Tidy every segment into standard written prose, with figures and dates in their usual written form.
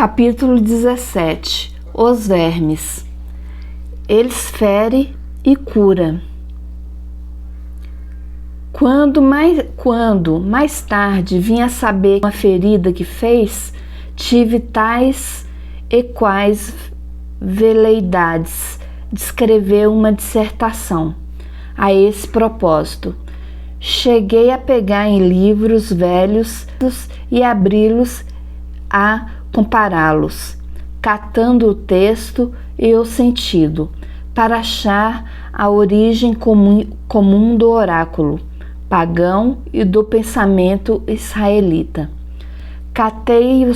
Capítulo 17. Os vermes. Eles fere e cura. Quando mais tarde vim a saber uma ferida que fez, tive tais e quais veleidades de escrever uma dissertação a esse propósito. Cheguei a pegar em livros velhos e abri-los a compará-los, catando o texto e o sentido, para achar a origem comum do oráculo pagão e do pensamento israelita. Catei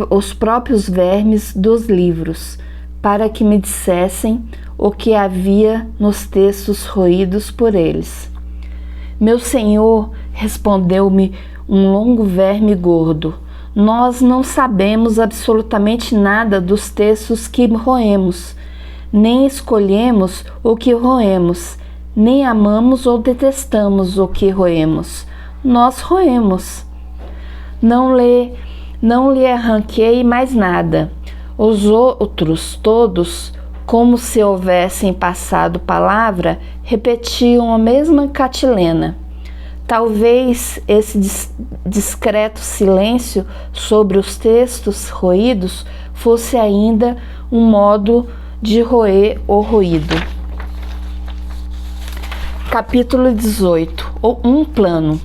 os próprios vermes dos livros, para que me dissessem o que havia nos textos roídos por eles. Meu senhor, respondeu-me um longo verme gordo, nós não sabemos absolutamente nada dos textos que roemos, nem escolhemos o que roemos, nem amamos ou detestamos o que roemos. Nós roemos. Não lhe arranquei mais nada. Os outros todos, como se houvessem passado palavra, repetiam a mesma catilena. Talvez esse discreto silêncio sobre os textos roídos fosse ainda um modo de roer o ruído. Capítulo 18. Um plano.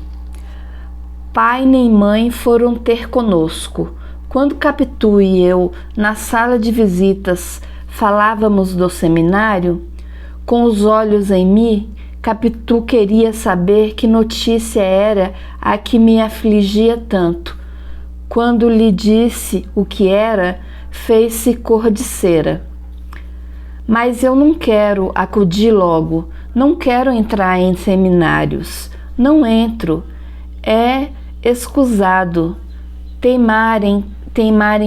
Pai nem mãe foram ter conosco. Quando Capitu e eu, na sala de visitas, falávamos do seminário, com os olhos em mim, Capitu queria saber que notícia era a que me afligia tanto. Quando lhe disse o que era, fez-se cor de cera. Mas eu não quero, acudi logo, não quero entrar em seminários. Não entro. É escusado teimarem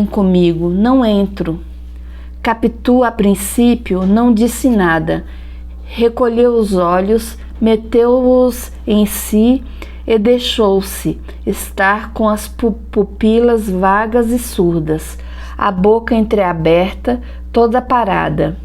comigo. Não entro. Capitu, a princípio, não disse nada. Recolheu os olhos, meteu-os em si e deixou-se estar com as pupilas vagas e surdas, a boca entreaberta, toda parada.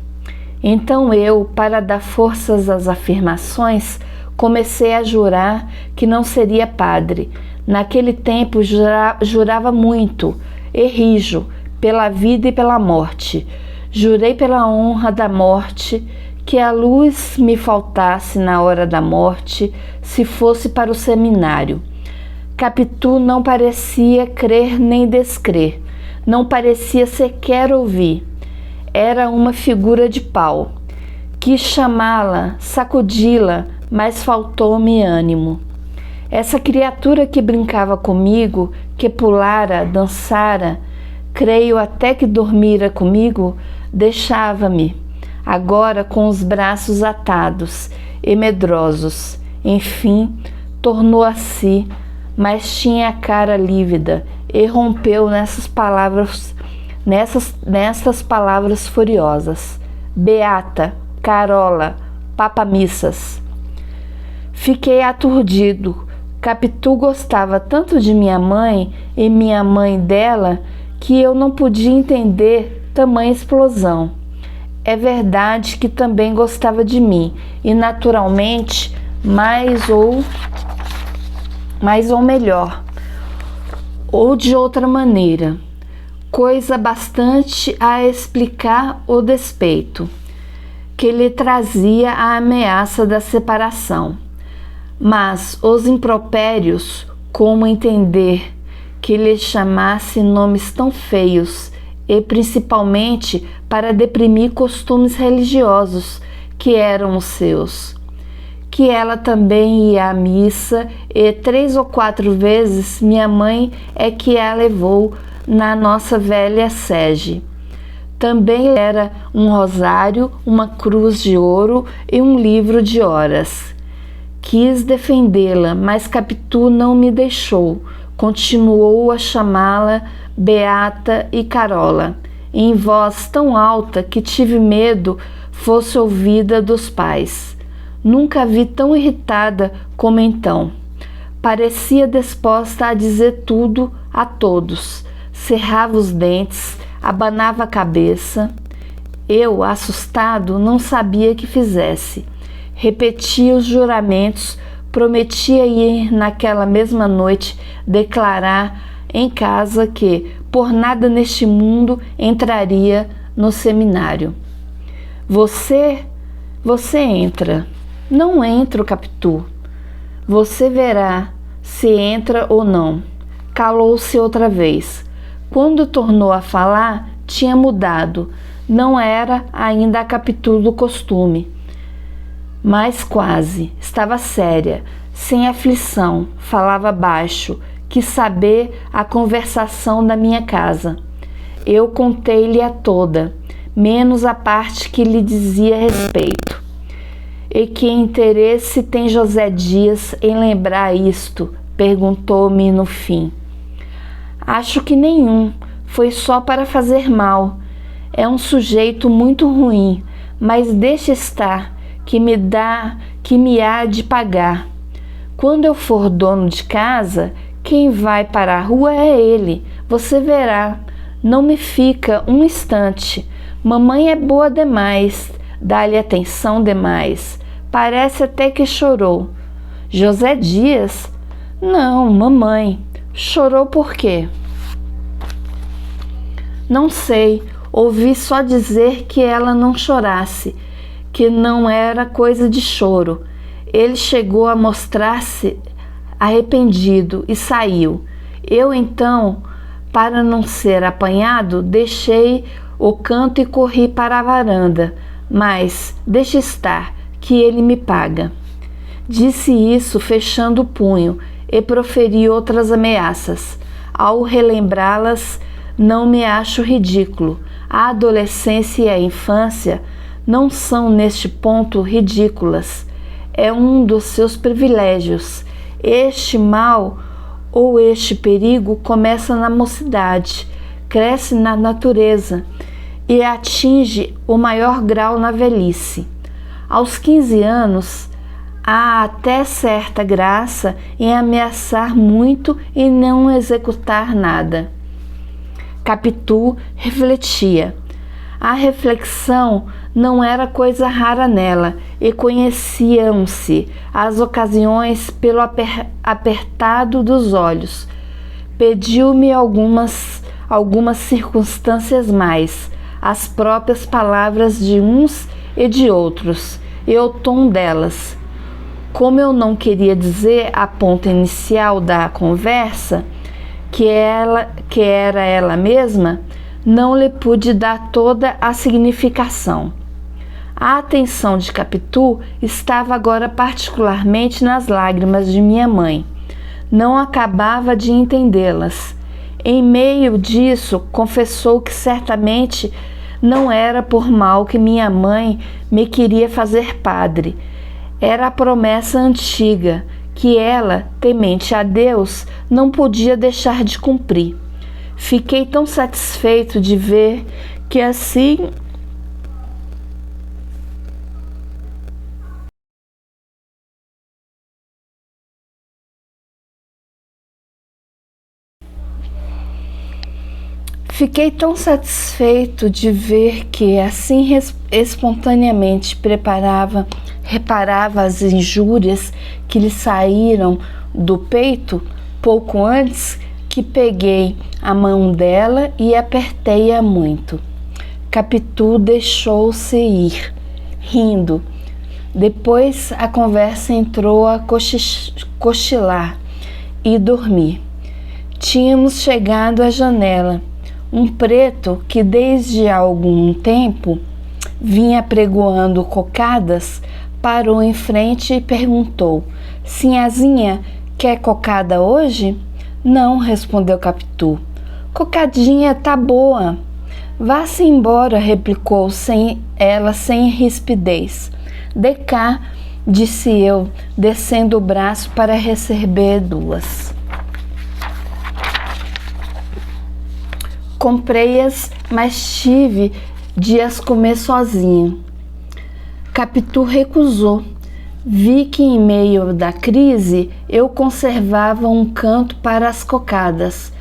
Então eu, para dar forças às afirmações, comecei a jurar que não seria padre. Naquele tempo jurava muito, e rijo, pela vida e pela morte. Jurei pela honra da morte, que a luz me faltasse na hora da morte, se fosse para o seminário. Capitu não parecia crer nem descrer, não parecia sequer ouvir. Era uma figura de pau. Quis chamá-la, sacudi-la, mas faltou-me ânimo. Essa criatura que brincava comigo, que pulara, dançara, creio até que dormira comigo, deixava-me, agora com os braços atados e medrosos. Enfim, tornou a si, mas tinha a cara lívida e rompeu nessas palavras furiosas. Beata, Carola, papamissas. Fiquei aturdido. Capitu gostava tanto de minha mãe e minha mãe dela que eu não podia entender tamanha explosão. É verdade que também gostava de mim e naturalmente mais ou melhor, ou de outra maneira, coisa bastante a explicar o despeito que lhe trazia a ameaça da separação. Mas os impropérios, como entender que lhe chamasse nomes tão feios, e principalmente para deprimir costumes religiosos que eram os seus. Que ela também ia à missa e 3 ou 4 vezes minha mãe é que a levou na nossa velha sege. Também era um rosário, uma cruz de ouro e um livro de horas. Quis defendê-la, mas Capitu não me deixou. Continuou a chamá-la Beata e Carola, em voz tão alta que tive medo fosse ouvida dos pais. Nunca a vi tão irritada como então. Parecia disposta a dizer tudo a todos. Cerrava os dentes, abanava a cabeça. Eu, assustado, não sabia que fizesse. Repetia os juramentos, prometia ir naquela mesma noite declarar em casa que, por nada neste mundo, entraria no seminário. Você entra. Não entra, Capitu. Você verá se entra ou não. Calou-se outra vez. Quando tornou a falar, tinha mudado. Não era ainda a Capitu do costume, mas quase. Estava séria, sem aflição, falava baixo, quis saber a conversação da minha casa. Eu contei-lhe a toda, menos a parte que lhe dizia respeito. E que interesse tem José Dias em lembrar isto? Perguntou-me no fim. Acho que nenhum, foi só para fazer mal. É um sujeito muito ruim, mas deixe estar, que me há de pagar. Quando eu for dono de casa, quem vai para a rua é ele, você verá. Não me fica um instante. Mamãe é boa demais, dá-lhe atenção demais. Parece até que chorou. José Dias? Não, mamãe. Chorou por quê? Não sei. Ouvi só dizer que ela não chorasse, que não era coisa de choro. Ele chegou a mostrar-se arrependido e saiu. Eu então, para não ser apanhado, deixei o canto e corri para a varanda. Mas deixe estar, que ele me paga. Disse isso fechando o punho e proferi outras ameaças. Ao relembrá-las, não me acho ridículo. A adolescência e a infância não são neste ponto ridículas. É um dos seus privilégios. Este mal ou este perigo começa na mocidade, cresce na natureza e atinge o maior grau na velhice. Aos 15 anos, há até certa graça em ameaçar muito e não executar nada. Capitu refletia. A reflexão não era coisa rara nela e conheciam-se as ocasiões pelo apertado dos olhos. Pediu-me algumas circunstâncias mais, as próprias palavras de uns e de outros, e o tom delas. Como eu não queria dizer a ponta inicial da conversa, que era ela mesma, não lhe pude dar toda a significação. A atenção de Capitu estava agora particularmente nas lágrimas de minha mãe. Não acabava de entendê-las. Em meio disso, confessou que certamente não era por mal que minha mãe me queria fazer padre. Era a promessa antiga, que ela, temente a Deus, não podia deixar de cumprir. Fiquei tão satisfeito de ver que assim espontaneamente reparava as injúrias que lhe saíram do peito pouco antes que peguei a mão dela e apertei-a muito. Capitu deixou-se ir, rindo. Depois a conversa entrou a cochilar e dormir. Tínhamos chegado à janela. Um preto que desde algum tempo vinha pregoando cocadas parou em frente e perguntou: Sinhazinha, quer cocada hoje? Não, respondeu Capitu. Cocadinha tá boa. Vá-se embora, replicou ela sem rispidez. De cá, disse eu, descendo o braço para receber duas. Comprei-as, mas tive de as comer sozinho. Capitu recusou. Vi que em meio da crise eu conservava um canto para as cocadas.